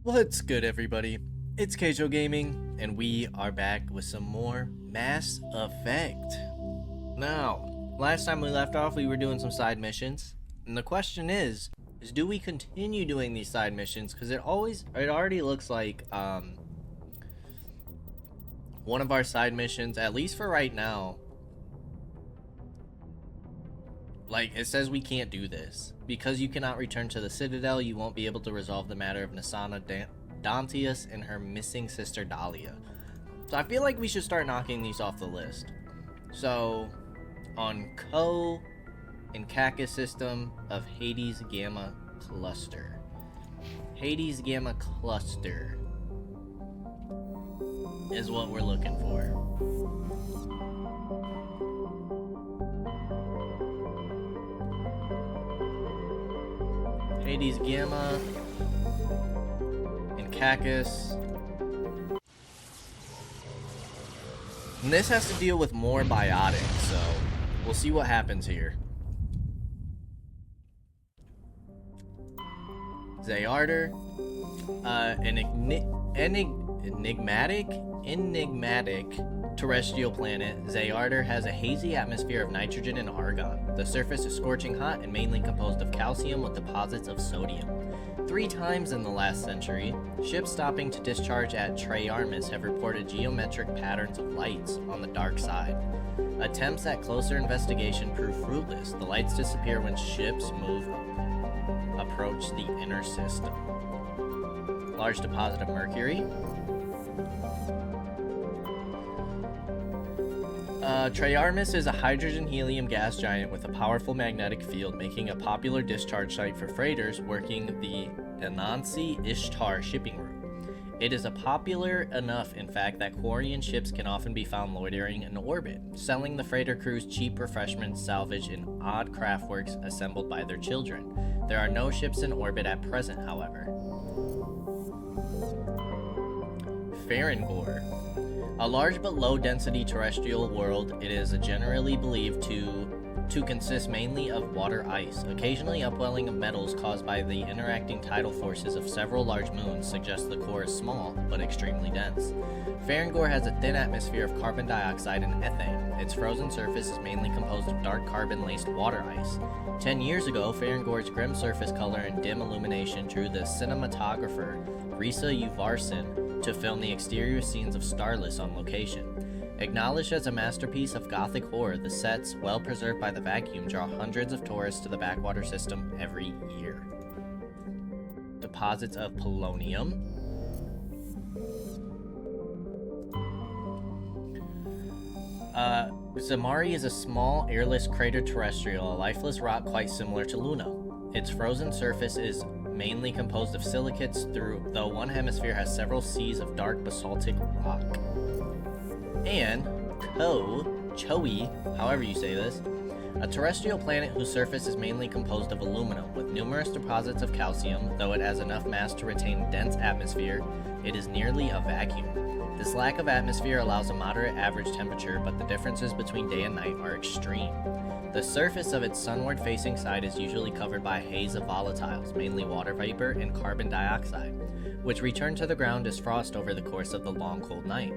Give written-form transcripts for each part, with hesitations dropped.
What's good, everybody? It's Kaige-O Gaming, and we are back with some more Mass Effect. Now, last time we left off, we were doing some side missions, and the question is do we continue doing these side missions? Because it already looks like one of our side missions, at least for right now, like, it says we can't do this. Because you cannot return to the Citadel, you won't be able to resolve the matter of Nasana Dantius and her missing sister Dahlia. So I feel like we should start knocking these off the list. So, on Co and Kaka system of Hades Gamma Cluster. Hades Gamma Cluster is what we're looking for. Hades Gamma and Cacus. And this has to deal with more biotics, so we'll see what happens here. Zayarder, an enigmatic terrestrial planet. Zayarder has a hazy atmosphere of nitrogen and argon. The surface is scorching hot and mainly composed of calcium with deposits of sodium. 3 times in the last century, ships stopping to discharge at Treyarmus have reported geometric patterns of lights on the dark side. Attempts at closer investigation prove fruitless. The lights disappear when ships approach the inner system. Large deposit of mercury. Treyarmus is a hydrogen-helium gas giant with a powerful magnetic field, making a popular discharge site for freighters working the Anansi-Ishtar shipping route. It is popular enough, in fact, that Quarian ships can often be found loitering in orbit, selling the freighter crews cheap refreshments salvaged in odd craftworks assembled by their children. There are no ships in orbit at present, however. Farangor. A large but low-density terrestrial world, it is generally believed to consist mainly of water ice. Occasionally, upwelling of metals caused by the interacting tidal forces of several large moons suggests the core is small, but extremely dense. Farangor has a thin atmosphere of carbon dioxide and ethane. Its frozen surface is mainly composed of dark carbon-laced water ice. 10 years ago, Farangor's grim surface color and dim illumination drew the cinematographer Risa Uvarsin to film the exterior scenes of Starless on location. Acknowledged as a masterpiece of gothic horror, the sets, well preserved by the vacuum, draw hundreds of tourists to the backwater system every year. Deposits of polonium. Zamari is a small, airless crater terrestrial, a lifeless rock quite similar to Luna. Its frozen surface is mainly composed of silicates, though one hemisphere has several seas of dark basaltic rock. And Choi, however you say this, a terrestrial planet whose surface is mainly composed of aluminum, with numerous deposits of calcium. Though it has enough mass to retain dense atmosphere, it is nearly a vacuum. This lack of atmosphere allows a moderate average temperature, but the differences between day and night are extreme. The surface of its sunward-facing side is usually covered by a haze of volatiles, mainly water vapor and carbon dioxide, which return to the ground as frost over the course of the long, cold night.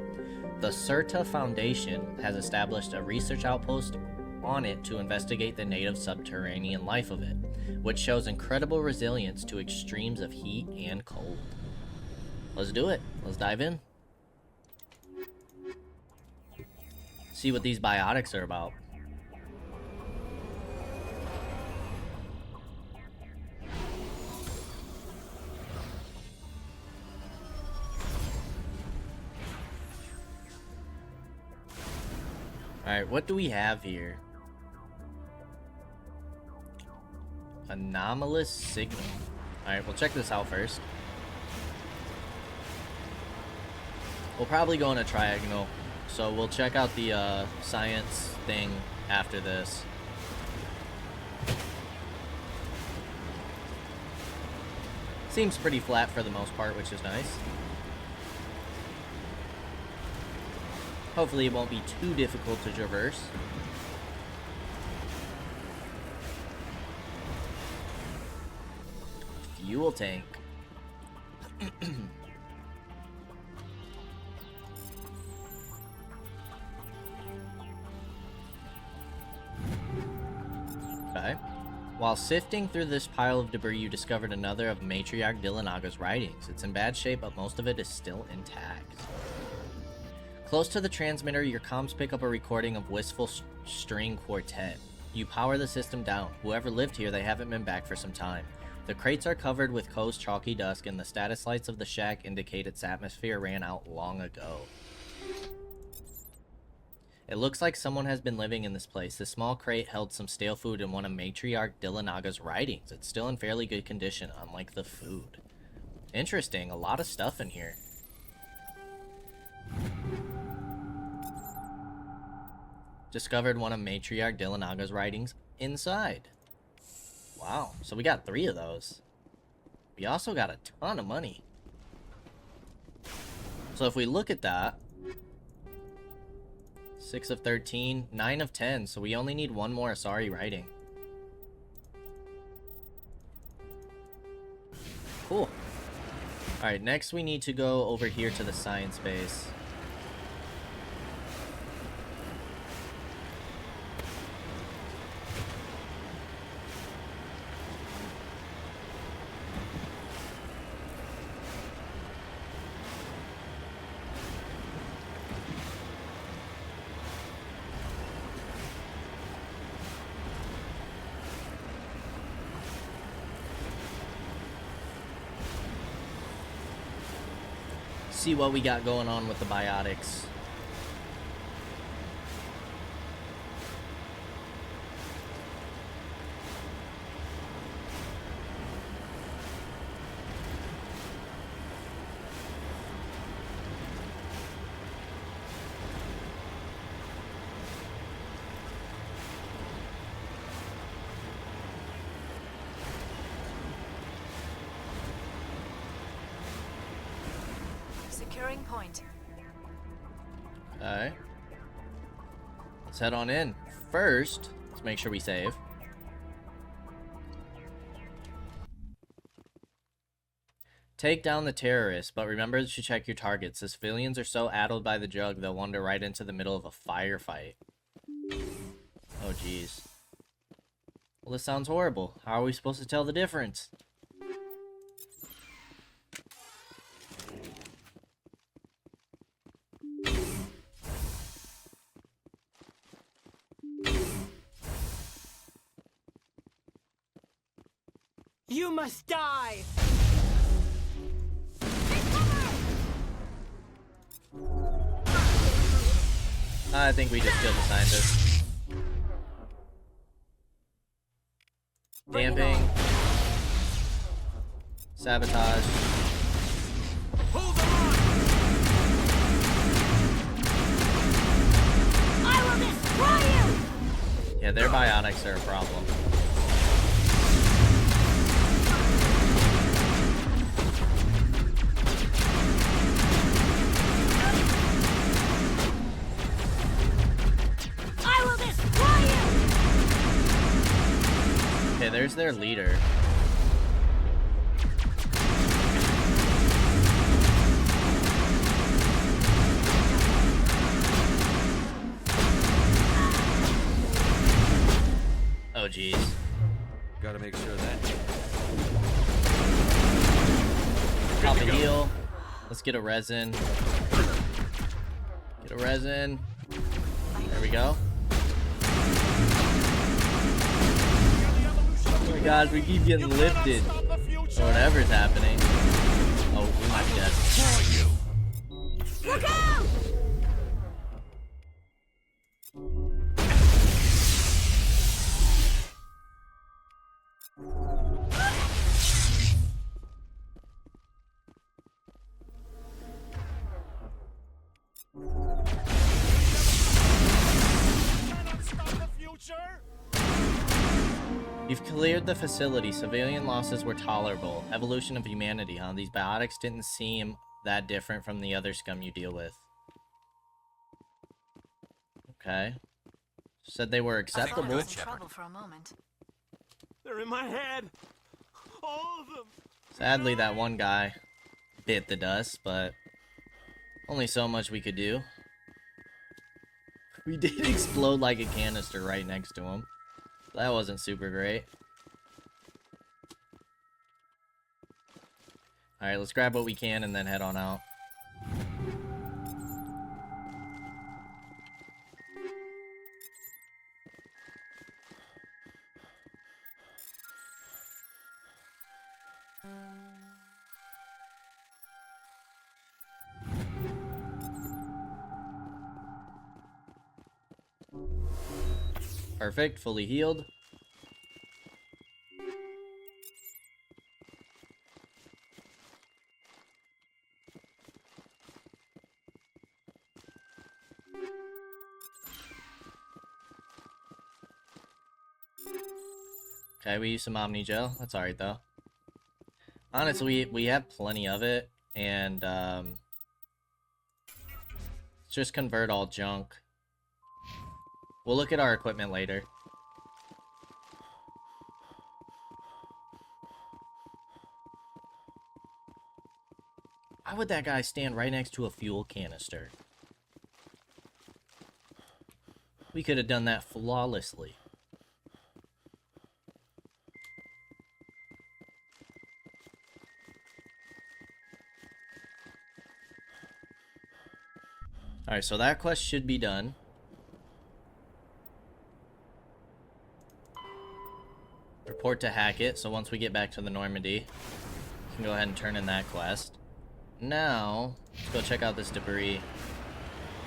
The Serta Foundation has established a research outpost on it to investigate the native subterranean life of it, which shows incredible resilience to extremes of heat and cold. Let's do it. Let's dive in. See what these biotics are about. Alright, what do we have here? Anomalous signal. Alright, we'll check this out first. We'll probably go in a triagonal, so we'll check out the science thing after this. Seems pretty flat for the most part, which is nice. Hopefully it won't be too difficult to traverse. Fuel tank. Okay. While sifting through this pile of debris, you discovered another of Matriarch Dillinaga's writings. It's in bad shape, but most of it is still intact. Close to the transmitter, your comms pick up a recording of Wistful String Quartet. You power the system down. Whoever lived here, they haven't been back for some time. The crates are covered with Ko's chalky dusk, and the status lights of the shack indicate its atmosphere ran out long ago. It looks like someone has been living in this place. The small crate held some stale food and one of Matriarch Dillinaga's writings. It's still in fairly good condition, unlike the food. Interesting, a lot of stuff in here. Discovered one of Matriarch Dillinaga's writings inside. Wow, so we got 3 of those. We also got a ton of money. So if we look at that, 6 of 13, 9 of 10, so we only need 1 more Asari writing. Cool. Alright, next we need to go over here to the science base. See what we got going on with the biotics. Securing point. Alright. Let's head on in. First, let's make sure we save. Take down the terrorists, but remember to check your targets. The civilians are so addled by the drug, they'll wander right into the middle of a firefight. Oh, jeez. Well, this sounds horrible. How are we supposed to tell the difference? You must die! I think we just killed the scientist. Damping. Sabotage. I will destroy you! Yeah, their biotics are a problem. I will destroy you! Okay, there's their leader. Oh, jeez. Gotta make sure that. Pop a heal. Let's get a resin. Get a resin. There we go. Oh my god, we keep getting lifted. Or whatever's happening. Oh, we might be dead. Look out! You've cleared the facility. Civilian losses were tolerable. Evolution of humanity, huh? These biotics didn't seem that different from the other scum you deal with. Okay. Said they were acceptable. I was in trouble for a moment. They're in my head! All of them! Sadly, that one guy bit the dust, but only so much we could do. We did explode like a canister right next to him. That wasn't super great. Alright, let's grab what we can and then head on out. Perfect, fully healed. Okay, we use some Omni Gel. That's alright though. Honestly, we have plenty of it, and just convert all junk. We'll look at our equipment later. Why would that guy stand right next to a fuel canister? We could have done that flawlessly. Alright, so that quest should be done. Report to Hackett, so once we get back to the Normandy, we can go ahead and turn in that quest. Now, let's go check out this debris.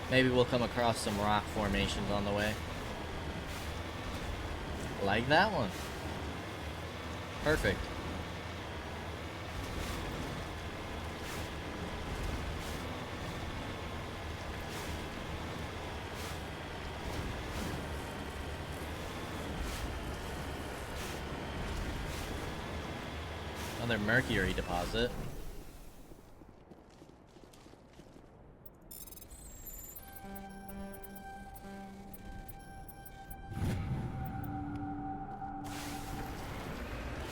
Maybe we'll come across some rock formations on the way. Like that one. Perfect. Another mercury deposit.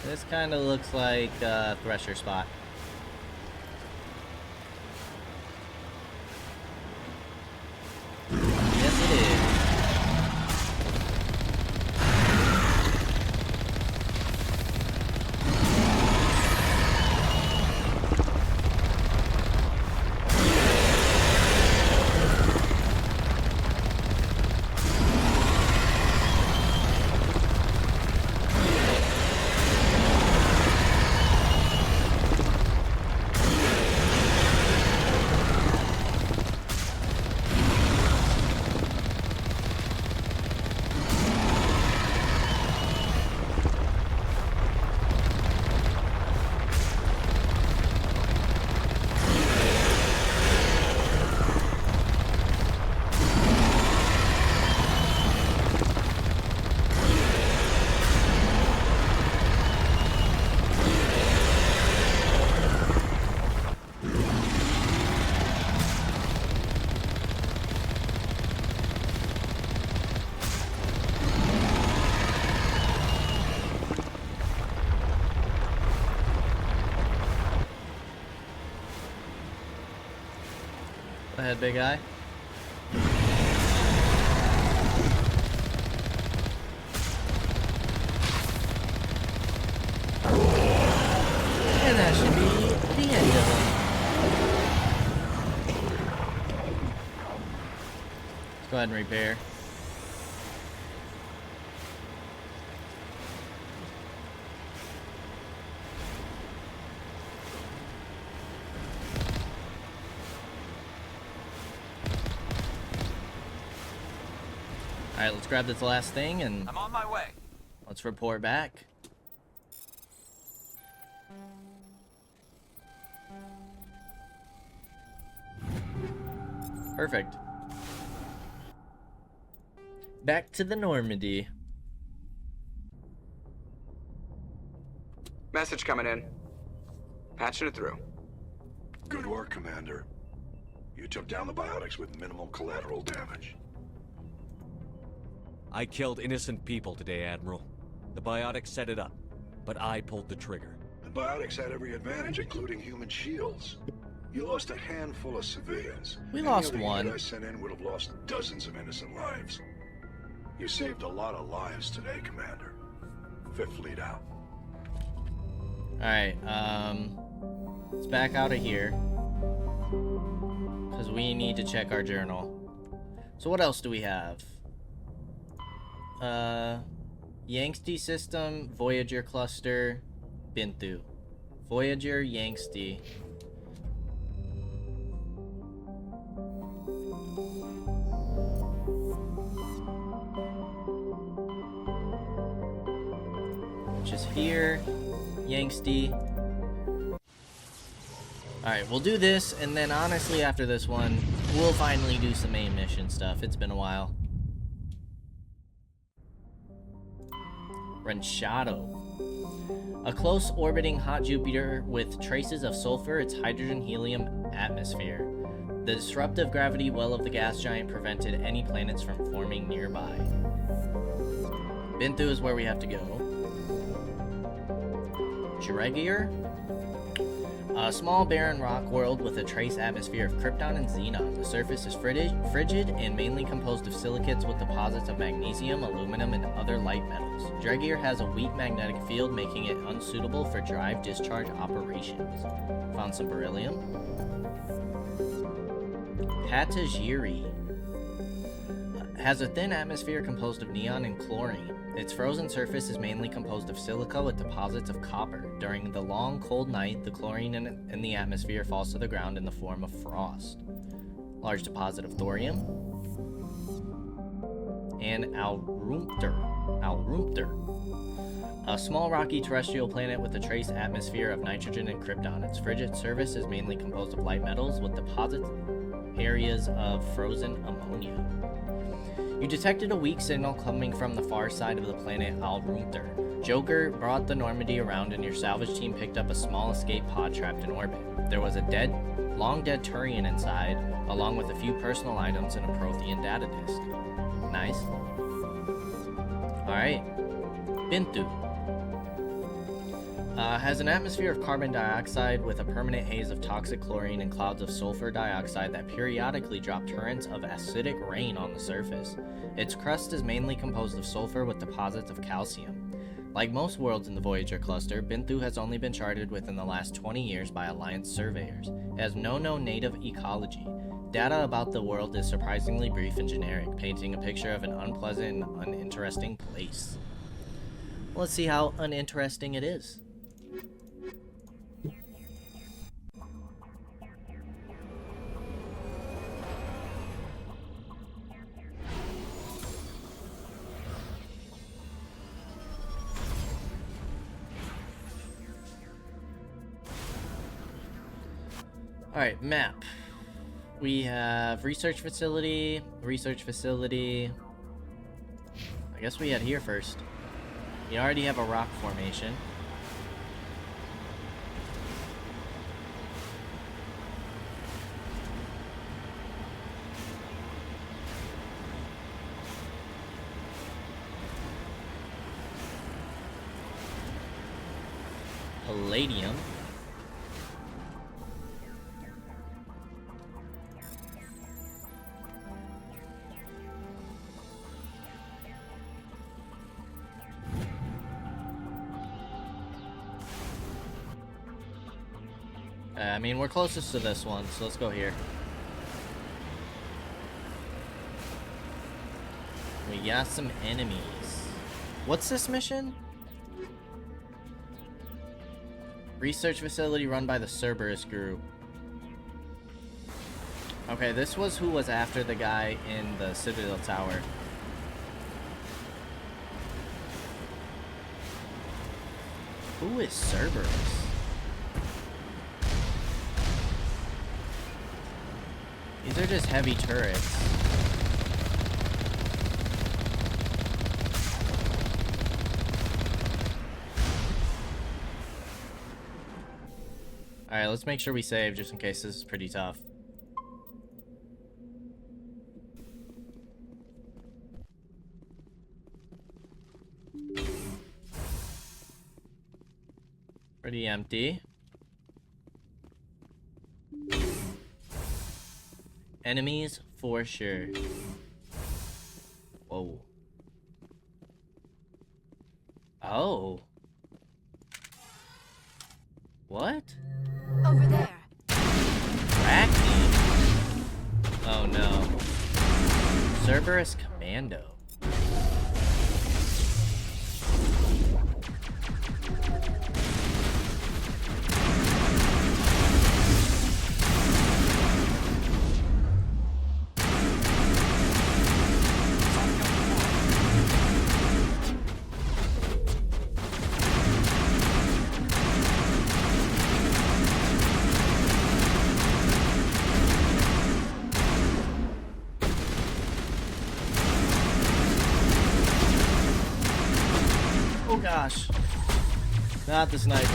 This kind of looks like a thresher spot. Yes, it is. Go ahead, big eye. And that should be the end of him. Let's go ahead and repair. Alright, let's grab this last thing and I'm on my way. let's report back. Perfect. Back to the Normandy. Message coming in. Patching it through. Good work, Commander. You took down the biotics with minimal collateral damage. I killed innocent people today, Admiral. The biotics set it up, but I pulled the trigger. The biotics had every advantage, including human shields. You lost a handful of civilians. We Any lost other one. unit I sent in would have lost dozens of innocent lives. You saved a lot of lives today, Commander. Fifth Fleet out. Alright, let's back out of here. Because we need to check our journal. So what else do we have? Yangtze system, Voyager cluster, Bintu. Voyager, Yangtze. Which is here. Yangtze. Alright, we'll do this, and then honestly after this one, we'll finally do some main mission stuff. It's been a while. Ranchado. A close orbiting hot Jupiter with traces of sulfur, its hydrogen-helium atmosphere. The disruptive gravity well of the gas giant prevented any planets from forming nearby. Bintu is where we have to go. Dregear? A small barren rock world with a trace atmosphere of krypton and xenon. The surface is frigid and mainly composed of silicates with deposits of magnesium, aluminum, and other light metals. Dregear has a weak magnetic field, making it unsuitable for drive discharge operations. Found some beryllium. Patagiri has a thin atmosphere composed of neon and chlorine. Its frozen surface is mainly composed of silica with deposits of copper. During the long, cold night, the chlorine in the atmosphere falls to the ground in the form of frost. Large deposit of thorium. And Alrumpter. A small rocky terrestrial planet with a trace atmosphere of nitrogen and krypton. Its frigid surface is mainly composed of light metals with deposit areas of frozen ammonia. You detected a weak signal coming from the far side of the planet Alrumpter. Joker brought the Normandy around and your salvage team picked up a small escape pod trapped in orbit. There was a long dead Turian inside, along with a few personal items and a Prothean data disk. Nice. Alright. Bintu. Has an atmosphere of carbon dioxide with a permanent haze of toxic chlorine and clouds of sulfur dioxide that periodically drop torrents of acidic rain on the surface. Its crust is mainly composed of sulfur with deposits of calcium. Like most worlds in the Voyager cluster, Bintu has only been charted within the last 20 years by Alliance surveyors. It has no known native ecology. Data about the world is surprisingly brief and generic, painting a picture of an unpleasant and uninteresting place. Let's see how uninteresting it is. Alright, map. We have research facility. I guess we head here first. We already have a rock formation. Palladium. I mean, we're closest to this one, so let's go here. We got some enemies. What's this mission? Research facility run by the Cerberus group. Okay, this was who was after the guy in the Citadel Tower. Who is Cerberus? These are just heavy turrets. Alright, let's make sure we save just in case this is pretty tough. Pretty empty. Enemies for sure. Whoa. Oh. What? Over there. Arachne. Oh no. Cerberus Commando. Oh gosh. Not the snipers.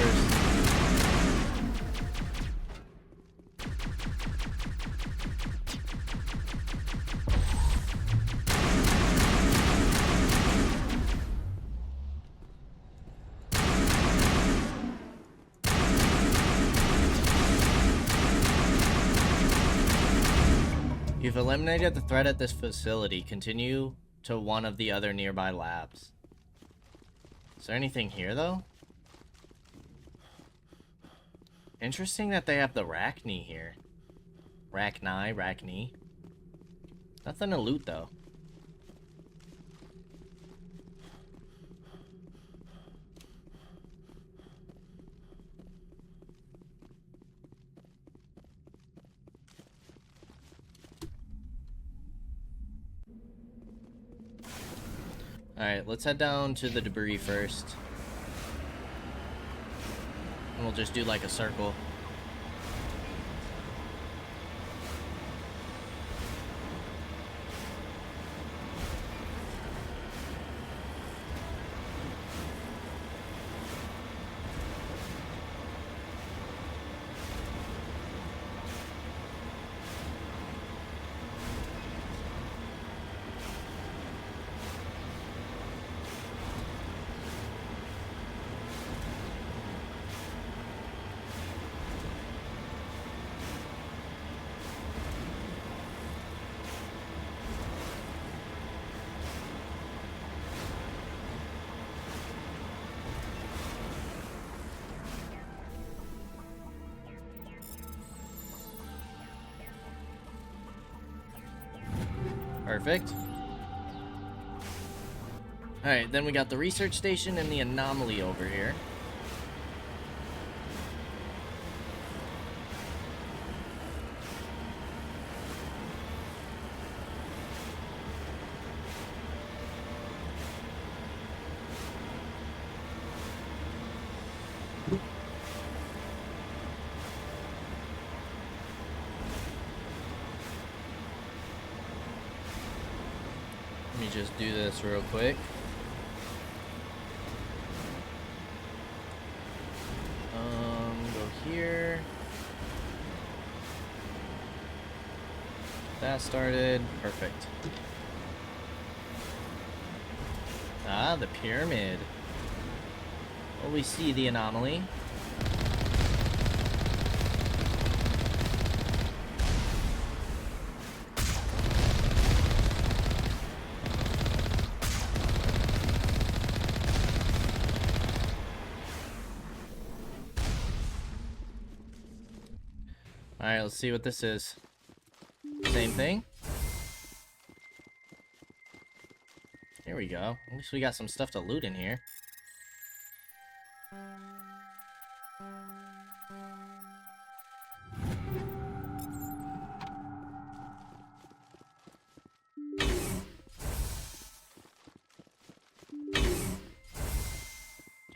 You've eliminated the threat at this facility. Continue to one of the other nearby labs. Is there anything here, though? Interesting that they have the Arachne here. Arachne. Nothing to loot, though. Alright, let's head down to the debris first. And we'll just do like a circle. Perfect. Alright, then we got the research station and the anomaly over here. Let me just do this real quick. Go here. That started. Perfect. Ah, the pyramid. Well, we see the anomaly. Alright, let's see what this is. Same thing. Here we go. At least we got some stuff to loot in here.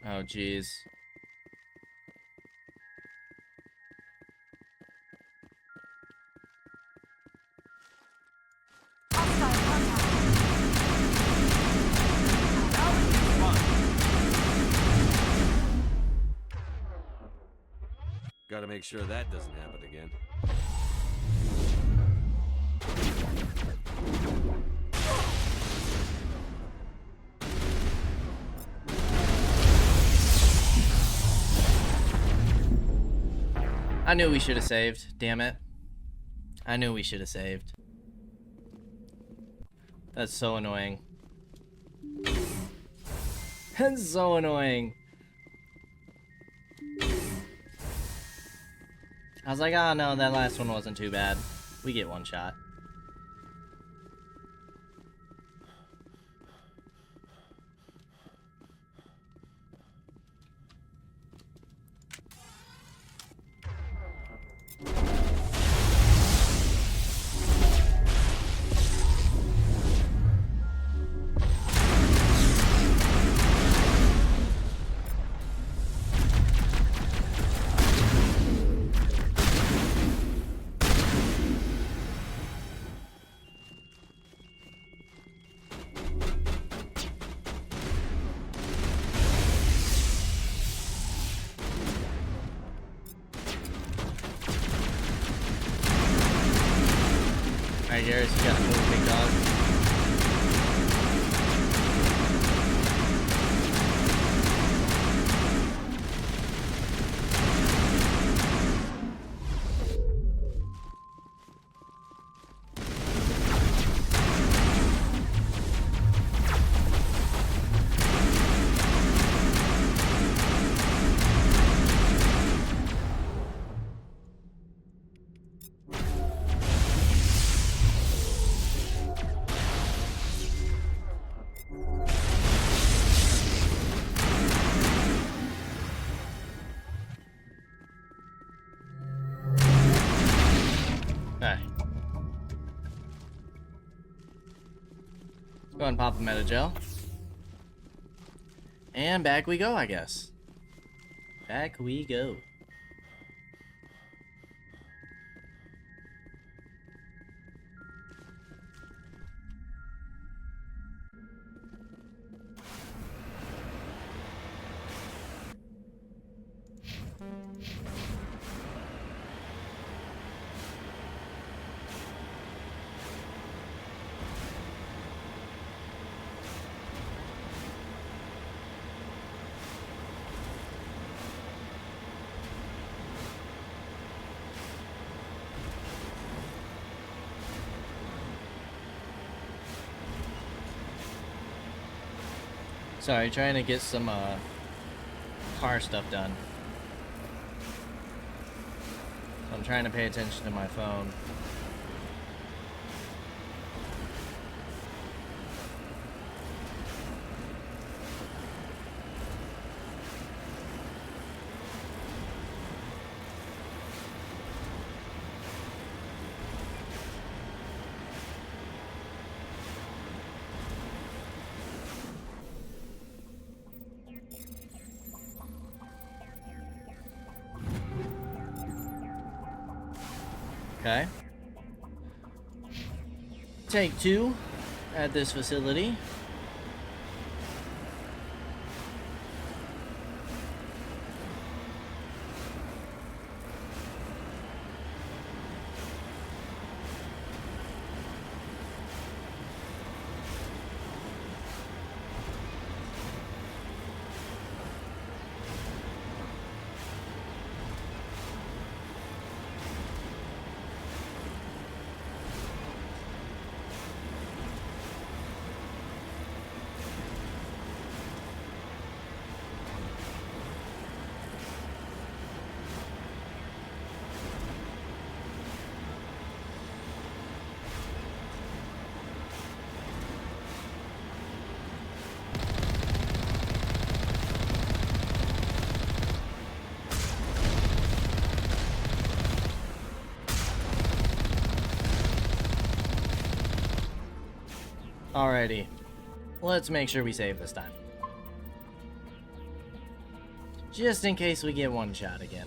Oh, jeez. Gotta make sure that doesn't happen again. I knew we should have saved. Damn it. I knew we should have saved. That's so annoying. That's so annoying. I was like, oh no, that last one wasn't too bad. We get one shot. Alright, Garrus, you gotta move, big dog. Alright. Go ahead and pop a meta gel. And back we go, I guess. Back we go. Sorry, trying to get some car stuff done. I'm trying to pay attention to my phone. Okay. Take 2 at this facility. Alrighty. Let's make sure we save this time. Just in case we get one shot again.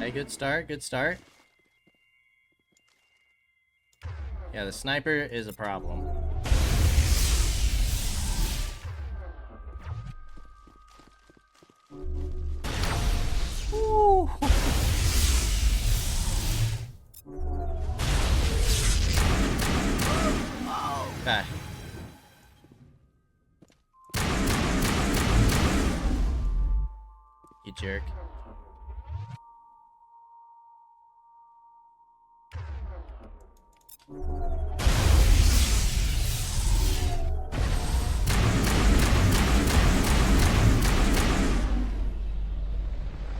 Okay, good start, good start. Yeah, the sniper is a problem. Woo. Okay. You jerk.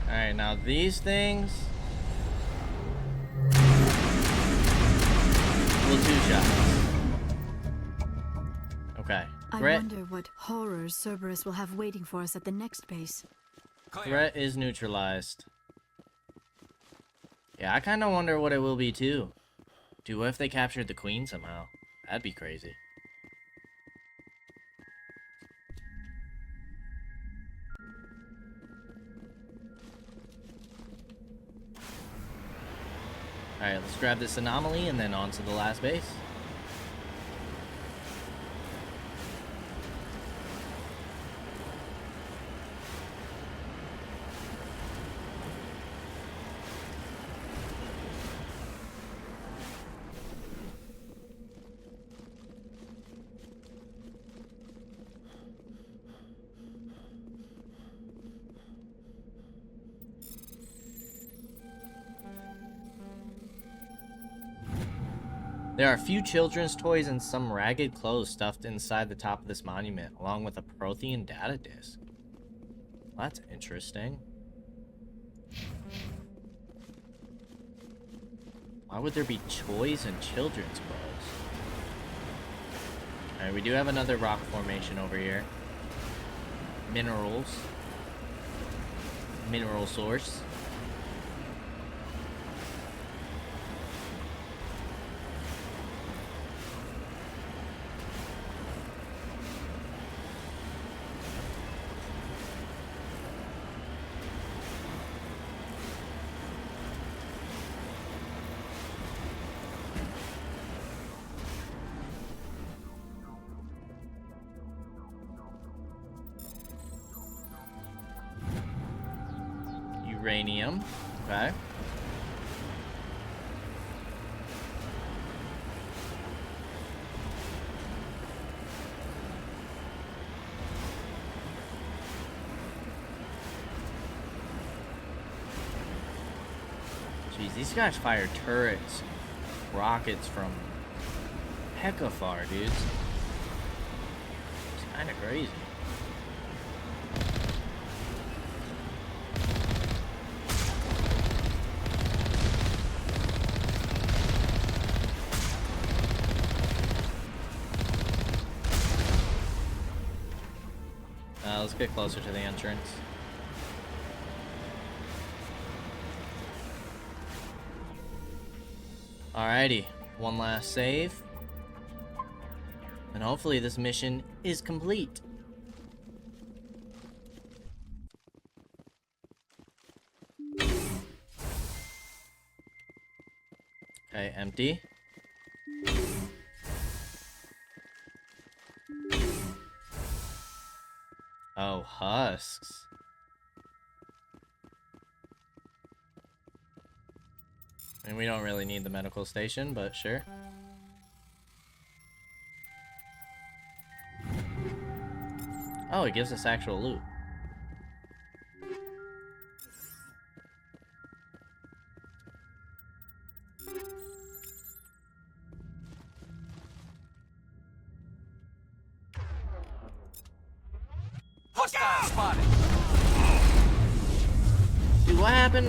Alright, now these things will two-shot. Okay. I wonder what horrors Cerberus will have waiting for us at the next base. Threat is neutralized. Yeah, I kind of wonder what it will be too. Dude, what if they captured the queen somehow? That'd be crazy. Alright, let's grab this anomaly and then on to the last base. There are a few children's toys and some ragged clothes stuffed inside the top of this monument, along with a Prothean data disk. Well, that's interesting. Why would there be toys and children's clothes? Alright, we do have another rock formation over here. Minerals. Mineral source. Uranium. Okay. Jeez, these guys fire turrets, rockets from hecka far, dudes. It's kind of crazy. Let's get closer to the entrance. Alrighty, one last save. And hopefully this mission is complete. Okay, empty. Oh, husks. I mean, we don't really need the medical station, but sure. Oh, it gives us actual loot. Hostile spotted. Dude, what happened?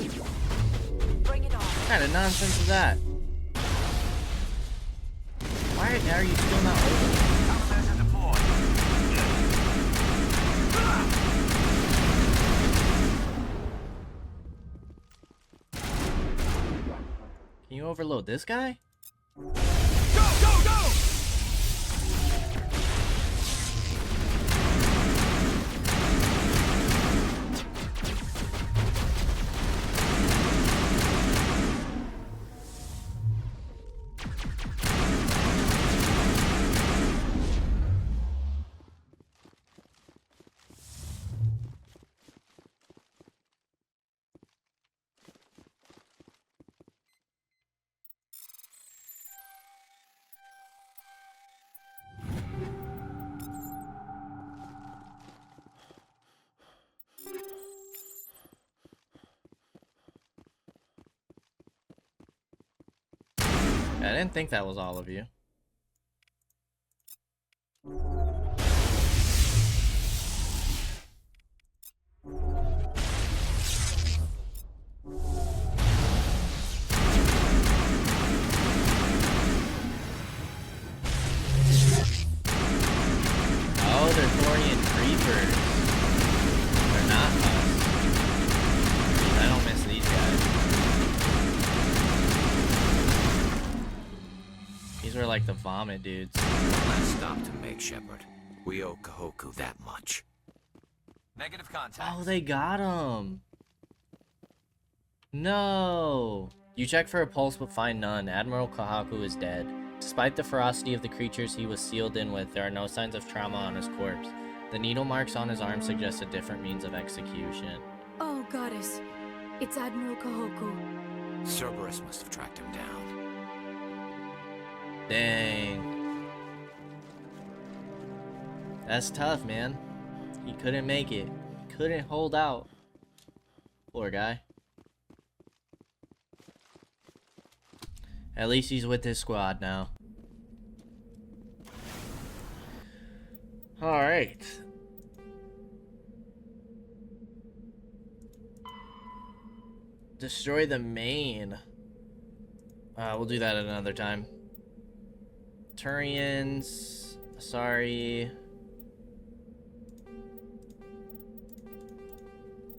Bring it on. What kind of nonsense is that? Why are you still not open? Countermeasure deployed. Can you overload this guy? Go, go, go! I didn't think that was all of you. Oh, they're Thorian creepers. They're not us. I don't miss these guys. These were like the vomit dudes. Last stop to make, Shepard. We owe Kahoku that much. Negative contact. Oh, they got him. No. You check for a pulse but find none. Admiral Kahaku is dead. Despite the ferocity of the creatures he was sealed in with, there are no signs of trauma on his corpse. The needle marks on his arm suggest a different means of execution. Oh, goddess. It's Admiral Kahoku. Cerberus must have tracked him down. Dang. That's tough, man. He couldn't make it. He couldn't hold out. Poor guy. At least he's with his squad now. Alright. Destroy the main. We'll do that at another time. Turians. Sorry.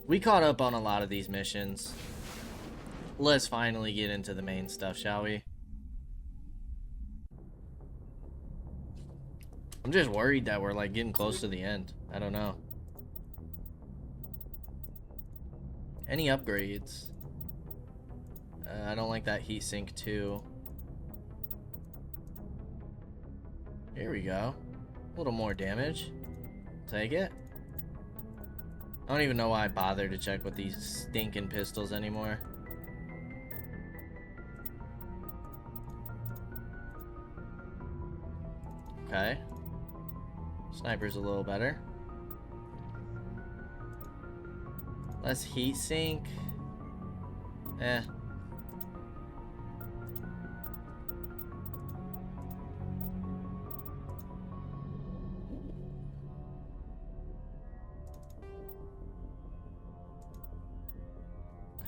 We caught up on a lot of these missions. Let's finally get into the main stuff, shall we? I'm just worried that we're like getting close to the end. I don't know. Any upgrades? I don't like that heat sink too. Here we go. A little more damage. Take it. I don't even know why I bother to check with these stinking pistols anymore. Okay. Sniper's a little better. Less heat sink. Eh.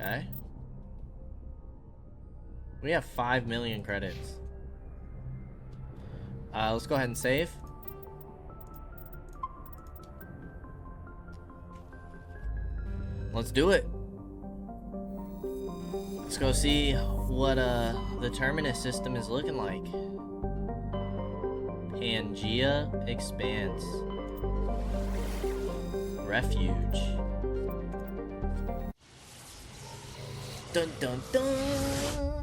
Okay. We have 5 million credits. Let's go ahead and save. Let's do it. Let's go see what the Terminus system is looking like. Pangea Expanse. Refuge. Dun dun dun.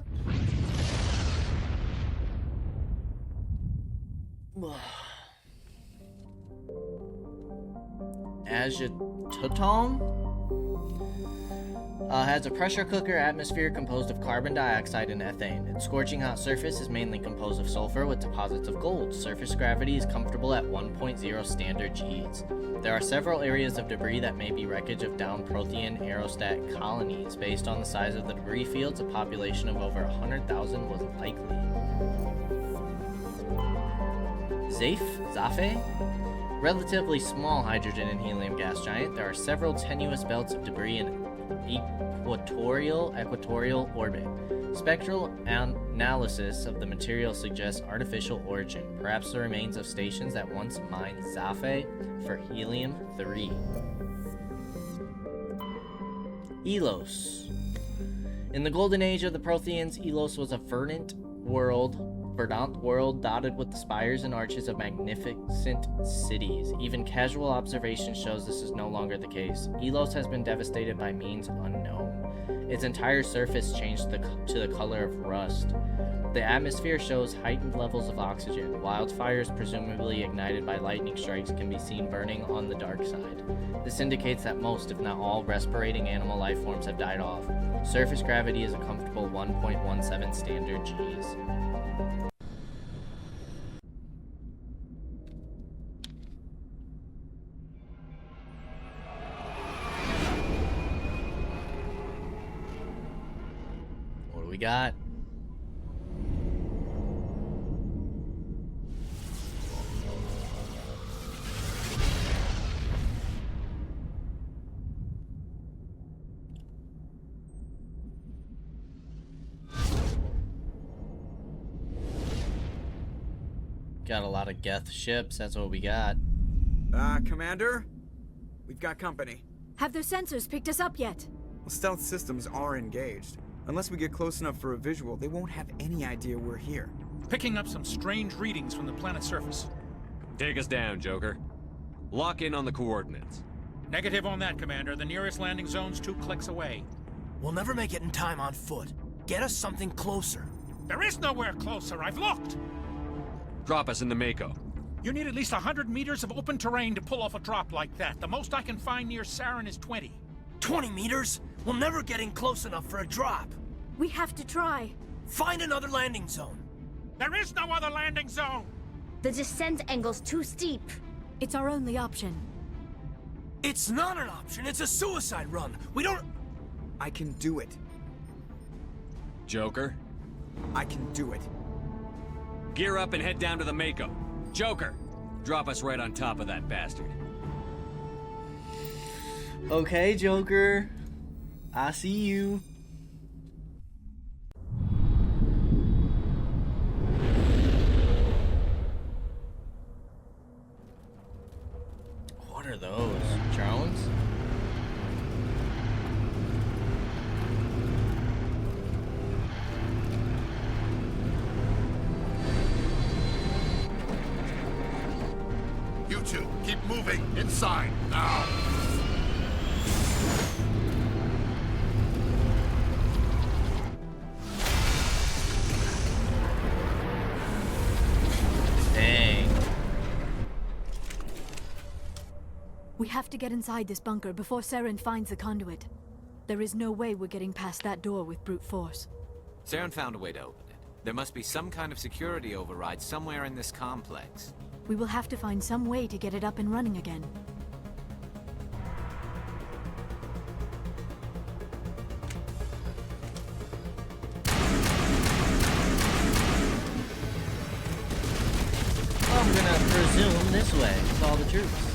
Agitatom has a pressure cooker atmosphere composed of carbon dioxide and ethane. Its scorching hot surface is mainly composed of sulfur with deposits of gold. Surface gravity is comfortable at 1.0 standard Gs. There are several areas of debris that may be wreckage of downed Prothean aerostat colonies. Based on the size of the debris fields, a population of over 100,000 was likely. Zafe? Relatively small hydrogen and helium gas giant, there are several tenuous belts of debris in equatorial orbit. Spectral analysis of the material suggests artificial origin, perhaps the remains of stations that once mined Zafe for helium-3. Elos. In the golden age of the Protheans, Elos was a verdant world dotted with the spires and arches of magnificent cities. Even casual observation shows this is no longer the case. Elos has been devastated by means unknown. Its entire surface changed to the color of rust. The atmosphere shows heightened levels of oxygen. Wildfires, presumably ignited by lightning strikes, can be seen burning on the dark side. This indicates that most, if not all, respirating animal life forms have died off. Surface gravity is a comfortable 1.17 standard Gs. What do we got? Got a lot of Geth ships. That's what we got. Commander? We've got company. Have their sensors picked us up yet? Well, stealth systems are engaged. Unless we get close enough for a visual, they won't have any idea we're here. Picking up some strange readings from the planet's surface. Take us down, Joker. Lock in on the coordinates. Negative on that, Commander. The nearest landing zone's 2 clicks away. We'll never make it in time on foot. Get us something closer. There is nowhere closer. I've looked. Drop us in the Mako. You need at least 100 meters of open terrain to pull off a drop like that. The most I can find near Saren is 20. 20 meters? We'll never get in close enough for a drop. We have to try. Find another landing zone. There is no other landing zone! The descent angle's too steep. It's our only option. It's not an option. It's a suicide run. We don't... I can do it. Joker, I can do it. gear up and head down to the Mako. Joker, drop us right on top of that bastard. Okay, Joker. I see you. What are those? Drones? You two, keep moving. Inside, now. Dang. We have to get inside this bunker before Saren finds the conduit. There is no way we're getting past that door with brute force. Saren found a way to open it. There must be some kind of security override somewhere in this complex. We will have to find some way to get it up and running again. I'm gonna presume this way with all the troops.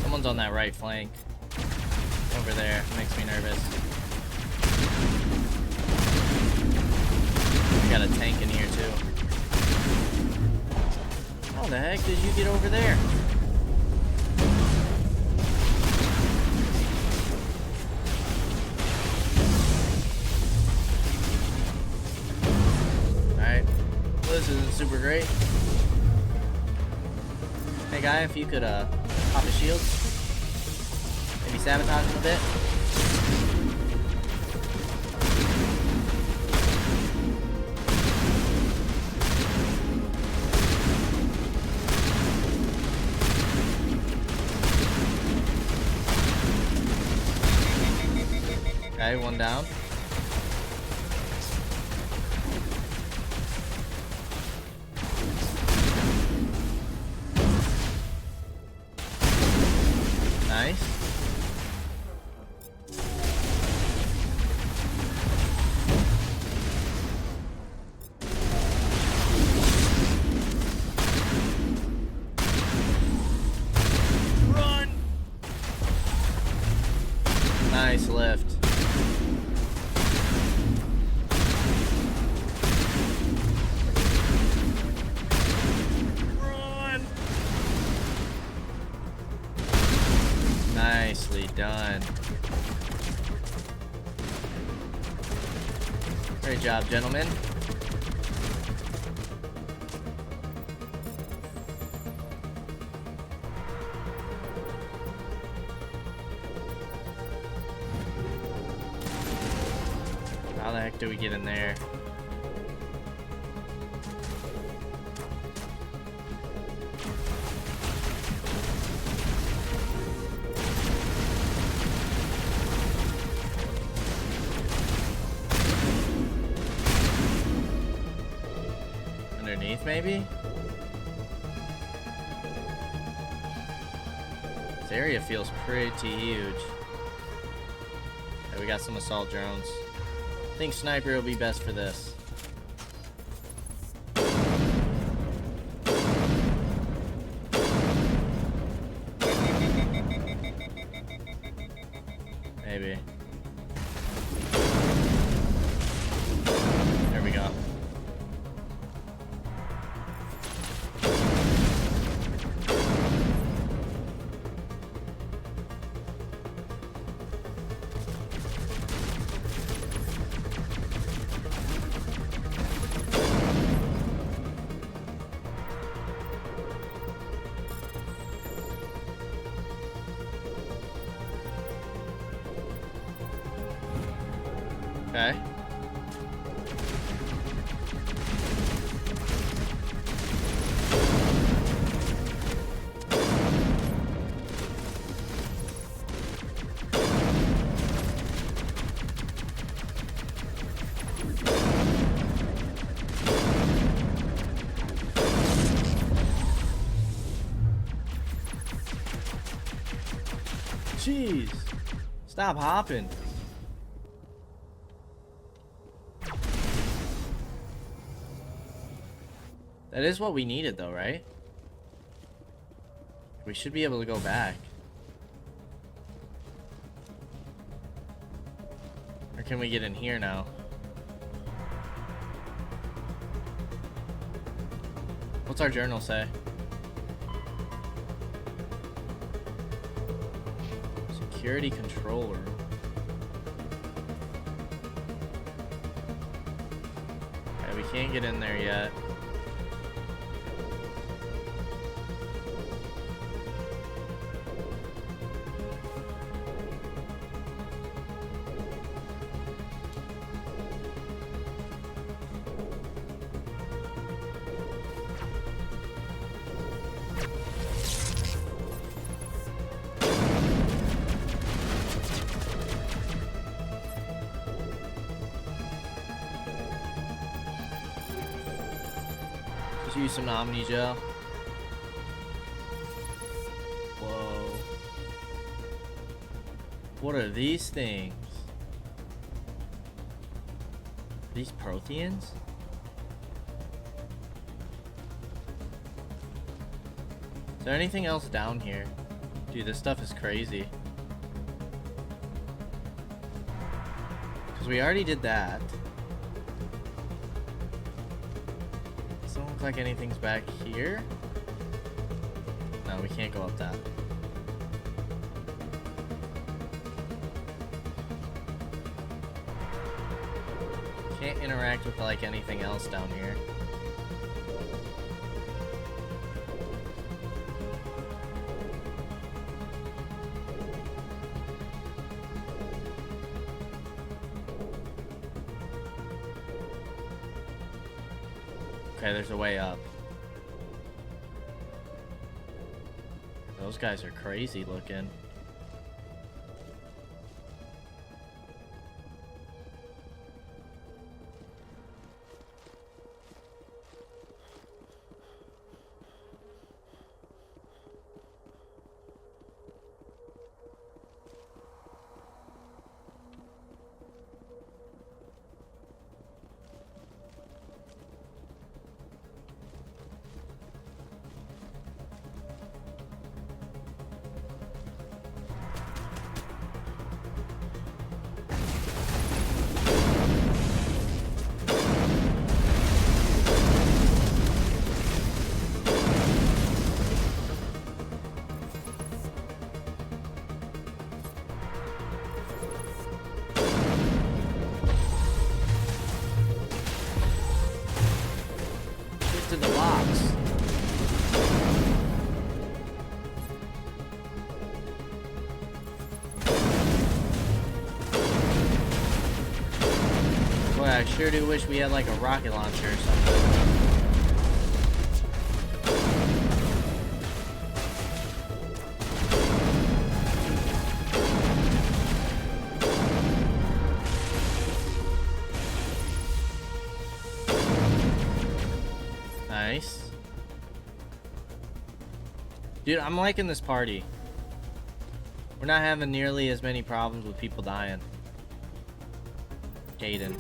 Someone's on that right flank. Over there. Makes me nervous. We got a tank in here too. How the heck did you get over there? Alright. Well, this isn't super great. Hey guy, if you could pop his shield. Maybe sabotage him a bit. Okay, one down. Nice. Run! Nice lift. Run! Nicely done. Great job, gentlemen. How the heck do we get in there? underneath, maybe? This area feels pretty huge. Okay, we got some assault drones. I think sniper will be best for this. Maybe. There we go. Okay. Jeez. Stop hopping. That is what we needed though, right? We should be able to go back. Or can we get in here now? What's our journal say? Security control room. Okay, we can't get in there yet. Use some Omni gel. Whoa. What are these things? These Protheans? Is there anything else down here? Dude, this stuff is crazy. Because we already did that. Doesn't look like anything's back here. No, we can't go up that. Can't interact with like anything else down here. Okay, there's a way up. Those guys are crazy looking. In the box. Boy, I sure do wish we had like a rocket launcher or something. nice. Dude, I'm liking this party. We're not having nearly as many problems with people dying. Gaiden.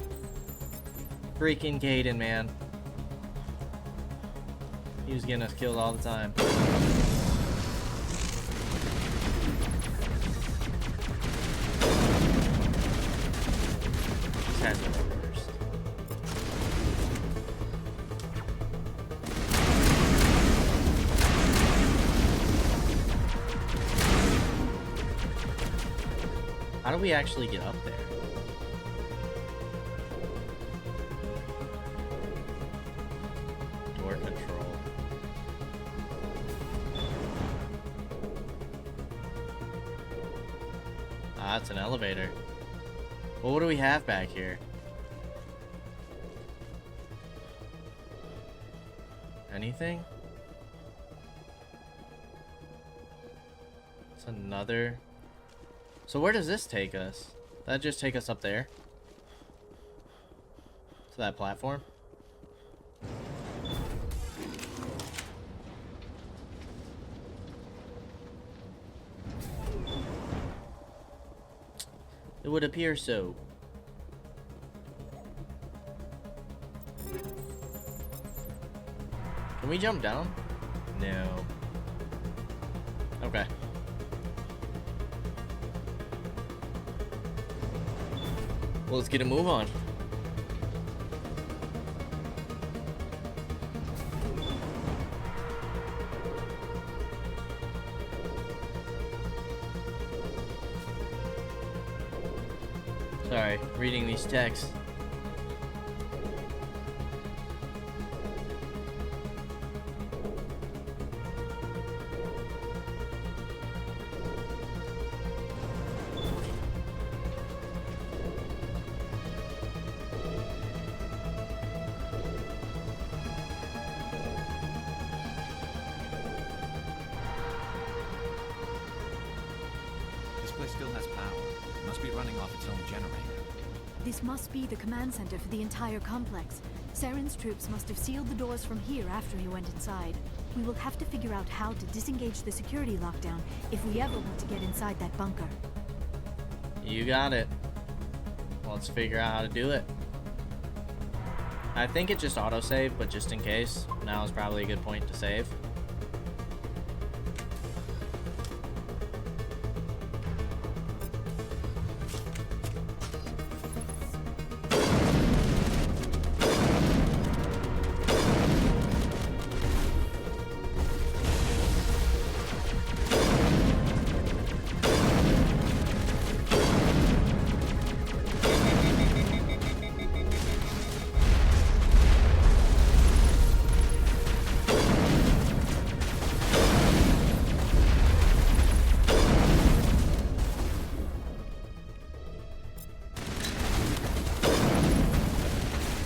Freaking Gaiden, man. He was getting us killed all the time. These guys are the worst. How do we actually get up there? Door control. Ah, it's an elevator. Well, what do we have back here? Anything? It's another... So where does this take us? That just take us up there? To that platform? It would appear so. Can we jump down? No. Okay. Well, let's get a move on. Sorry, reading these texts. Still has power. It must be running off its own generator. This must be the command center for the entire complex. Saren's troops must have sealed the doors from here after he went inside. We will have to figure out how to disengage the security lockdown if we ever want to get inside that bunker. You got it. Let's figure out how to do it. I think it just autosave, but just in case, now is probably a good point to save.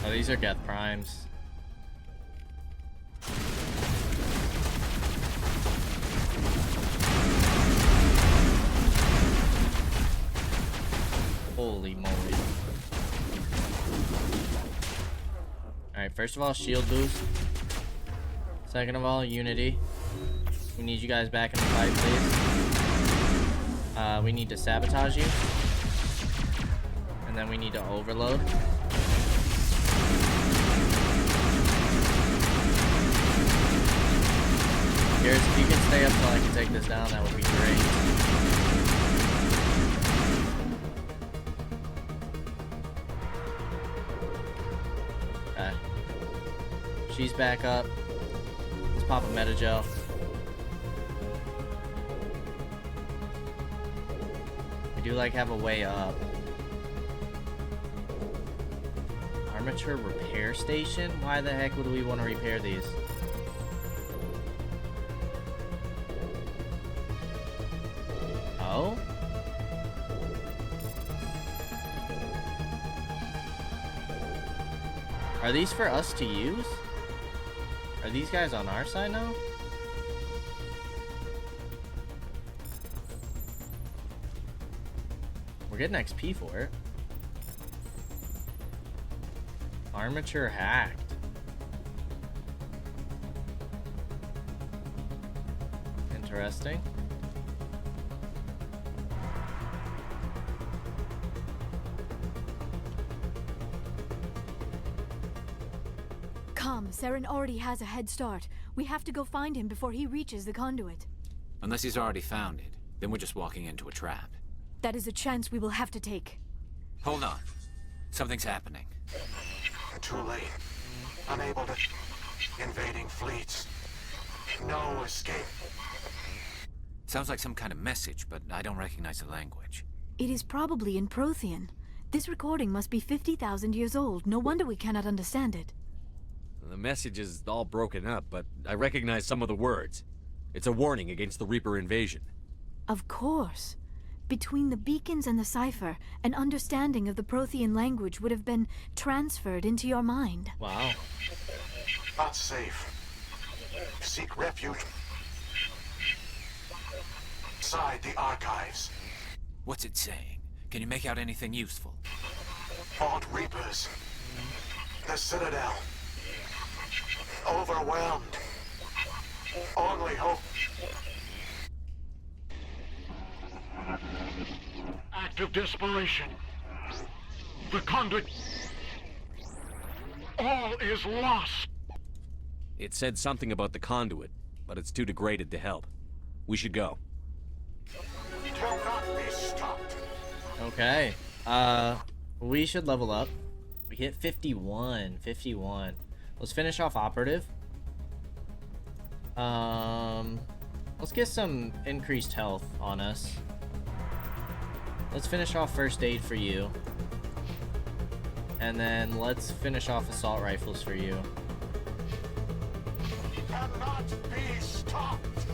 These are Geth Primes. Holy moly. Alright, first of all, shield boost. Second of all, unity. We need you guys back in the fight, please. We need to sabotage you. And then we need to overload. Garrus, if you can stay up till I can take this down, that would be great. Okay. She's back up. Let's pop a meta gel. We do like have a way up. Armature repair station? Why the heck would we want to repair these? Oh? Are these for us to use? Are these guys on our side now? We're getting XP for it. Armature hacked. Interesting. Come, Saren already has a head start. We have to go find him before he reaches the conduit. Unless he's already found it, then we're just walking into a trap. That is a chance we will have to take. Hold on. Something's happening. Too late. Unable to... Invading fleets. No escape. Sounds like some kind of message, but I don't recognize the language. It is probably in Prothean. This recording must be 50,000 years old. No wonder we cannot understand it. The message is all broken up, but I recognize some of the words. It's a warning against the Reaper invasion. Of course. Between the beacons and the cipher, an understanding of the Prothean language would have been transferred into your mind. Wow. Not safe. Seek refuge. Inside the archives. What's it saying? Can you make out anything useful? Vault Reapers. The Citadel. Overwhelmed. Only hope. Act of desperation. The Conduit. All is lost. It said something about the Conduit, but it's too degraded to help. We should go. Will not be stopped. Okay. We should level up. We hit 51. 51. Let's finish off operative. Let's get some increased health on us. Let's finish off first aid for you. And then let's finish off assault rifles for you. Cannot be stopped.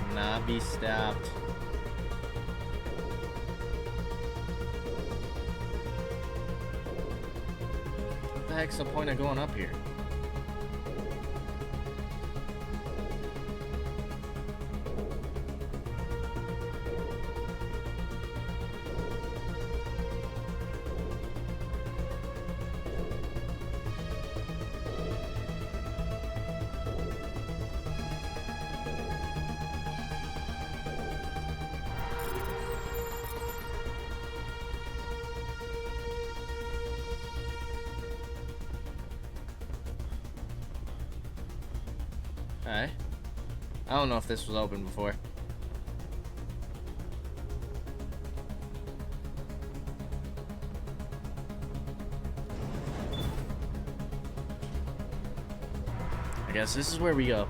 Cannot be stopped. What the heck's the point of going up here? Okay. I don't know if this was open before. I guess this is where we go.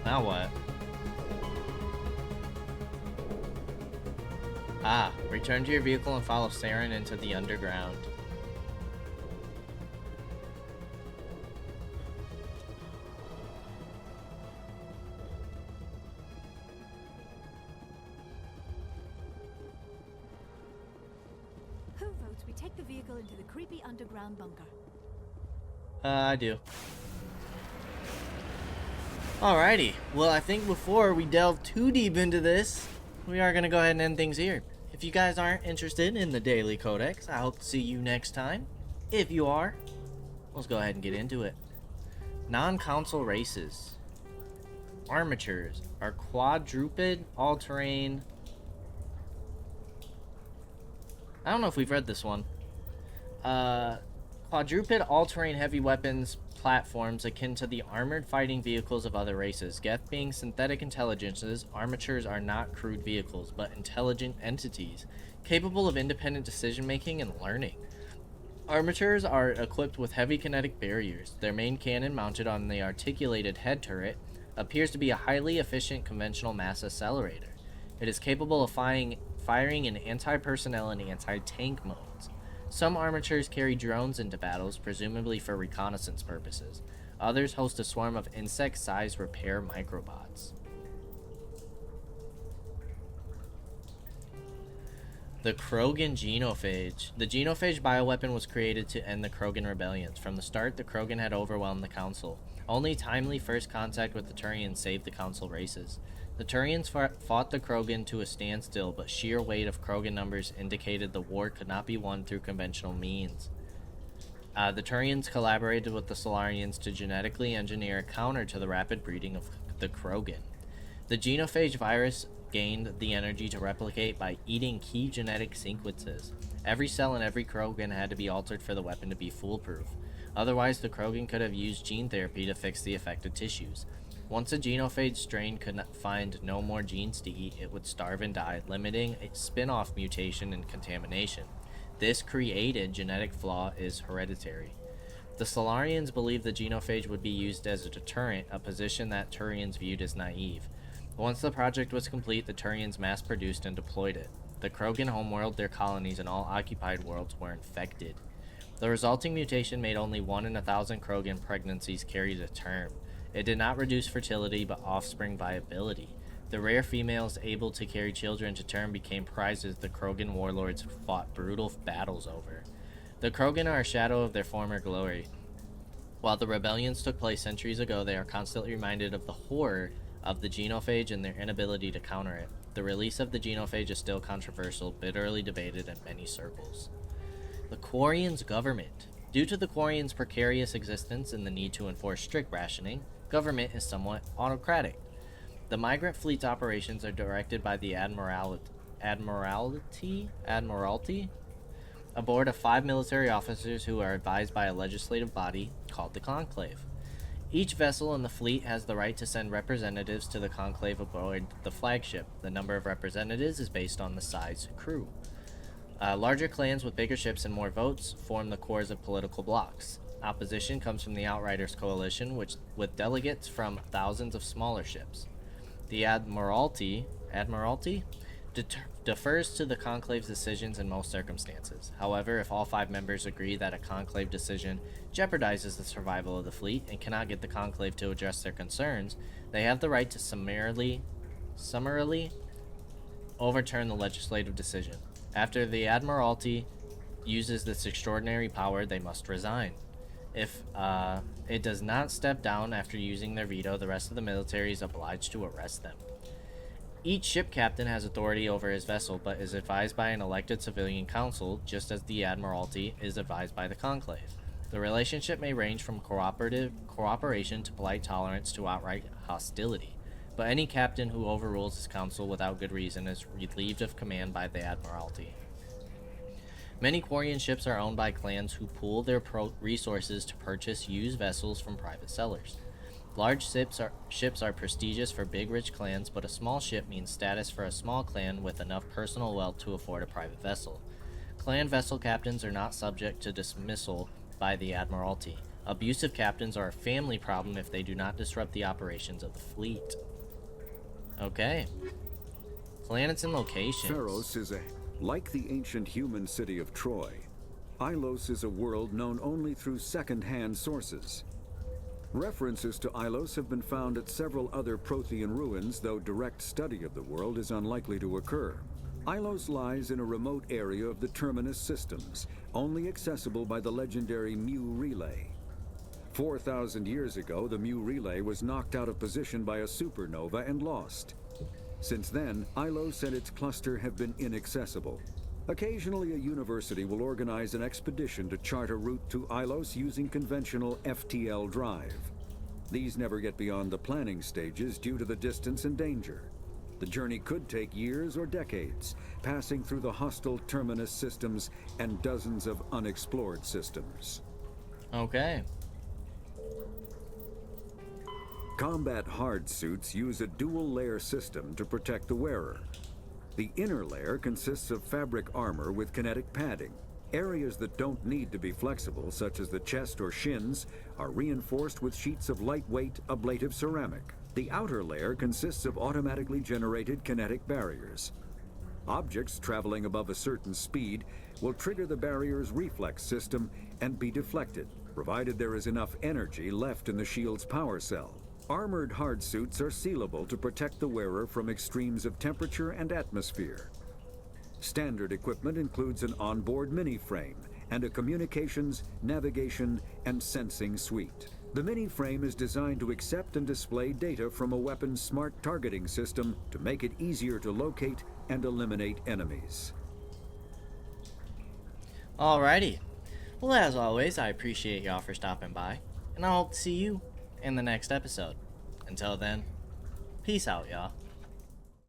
Now what? Ah, return to your vehicle and follow Saren into the underground. Who votes we take the vehicle into the creepy underground bunker? I do. Alrighty, well I think before we delve too deep into this, we are going to go ahead and end things here. If you guys aren't interested in the Daily Codex, I hope to see you next time. If you are, let's go ahead and get into it. Non-console races. Armatures are quadruped, all-terrain. I don't know if we've read this one. Quadruped, all-terrain heavy weapons platforms akin to the armored fighting vehicles of other races. Geth being synthetic intelligences, armatures are not crude vehicles, but intelligent entities, capable of independent decision-making and learning. Armatures are equipped with heavy kinetic barriers. Their main cannon, mounted on the articulated head turret, appears to be a highly efficient conventional mass accelerator. It is capable of firing in anti-personnel and anti-tank modes. Some armatures carry drones into battles, presumably for reconnaissance purposes. Others host a swarm of insect-sized repair microbots. The Krogan Genophage. The Genophage bioweapon was created to end the Krogan rebellions. From the start, the Krogan had overwhelmed the Council. Only timely first contact with the Turians saved the Council races. The Turians fought the Krogan to a standstill, but sheer weight of Krogan numbers indicated the war could not be won through conventional means. The Turians collaborated with the Solarians to genetically engineer a counter to the rapid breeding of the Krogan. The genophage virus gained the energy to replicate by eating key genetic sequences. Every cell in every Krogan had to be altered for the weapon to be foolproof. Otherwise, the Krogan could have used gene therapy to fix the affected tissues. Once a genophage strain could find no more genes to eat, it would starve and die, limiting a spin-off mutation and contamination. This created genetic flaw is hereditary. The Solarians believed the genophage would be used as a deterrent, a position that Turians viewed as naive. Once the project was complete, the Turians mass-produced and deployed it. The Krogan homeworld, their colonies, and all occupied worlds were infected. The resulting mutation made only 1 in 1,000 Krogan pregnancies carry to term. It did not reduce fertility, but offspring viability. The rare females able to carry children to term became prizes the Krogan warlords fought brutal battles over. The Krogan are a shadow of their former glory. While the rebellions took place centuries ago, they are constantly reminded of the horror of the genophage and their inability to counter it. The release of the genophage is still controversial, bitterly debated in many circles. The Quarians' government. Due to the Quarians' precarious existence and the need to enforce strict rationing, government is somewhat autocratic. The migrant fleet's operations are directed by the Admiralty aboard of 5 military officers who are advised by a legislative body called the Conclave. Each vessel in the fleet has the right to send representatives to the Conclave aboard the flagship. The number of representatives is based on the size crew. Larger clans with bigger ships and more votes form the cores of political blocs. Opposition comes from the Outriders Coalition, with delegates from thousands of smaller ships. The Admiralty defers to the Conclave's decisions in most circumstances. However, if all 5 members agree that a Conclave decision jeopardizes the survival of the fleet and cannot get the Conclave to address their concerns, they have the right to summarily overturn the legislative decision. After the Admiralty uses this extraordinary power, they must resign. If it does not step down after using their veto, the rest of the military is obliged to arrest them. Each ship captain has authority over his vessel, but is advised by an elected civilian council, just as the Admiralty is advised by the Conclave. The relationship may range from cooperation to polite tolerance to outright hostility, but any captain who overrules his council without good reason is relieved of command by the Admiralty. Many Quarian ships are owned by clans who pool their resources to purchase used vessels from private sellers. Large ships are prestigious for big rich clans, but a small ship means status for a small clan with enough personal wealth to afford a private vessel. Clan vessel captains are not subject to dismissal by the Admiralty. Abusive captains are a family problem if they do not disrupt the operations of the fleet. Okay. Planets and locations. Pharos is like the ancient human city of Troy. Ilos is a world known only through second-hand sources. References to Ilos have been found at several other Prothean ruins, though direct study of the world is unlikely to occur. Ilos lies in a remote area of the Terminus systems, only accessible by the legendary Mu Relay. 4,000 years ago, the Mu Relay was knocked out of position by a supernova and lost. Since then, Ilos and its cluster have been inaccessible. Occasionally, a university will organize an expedition to chart a route to Ilos using conventional FTL drive. These never get beyond the planning stages due to the distance and danger. The journey could take years or decades, passing through the hostile Terminus systems and dozens of unexplored systems. Okay. Combat hard suits use a dual-layer system to protect the wearer. The inner layer consists of fabric armor with kinetic padding. Areas that don't need to be flexible, such as the chest or shins, are reinforced with sheets of lightweight, ablative ceramic. The outer layer consists of automatically generated kinetic barriers. Objects traveling above a certain speed will trigger the barrier's reflex system and be deflected, provided there is enough energy left in the shield's power cell. Armored hard suits are sealable to protect the wearer from extremes of temperature and atmosphere. Standard equipment includes an onboard mini-frame and a communications, navigation, and sensing suite. The mini-frame is designed to accept and display data from a weapon's smart targeting system to make it easier to locate and eliminate enemies. Alrighty. Well, as always, I appreciate y'all for stopping by, and I hope to see you in the next episode. Until then, peace out, y'all.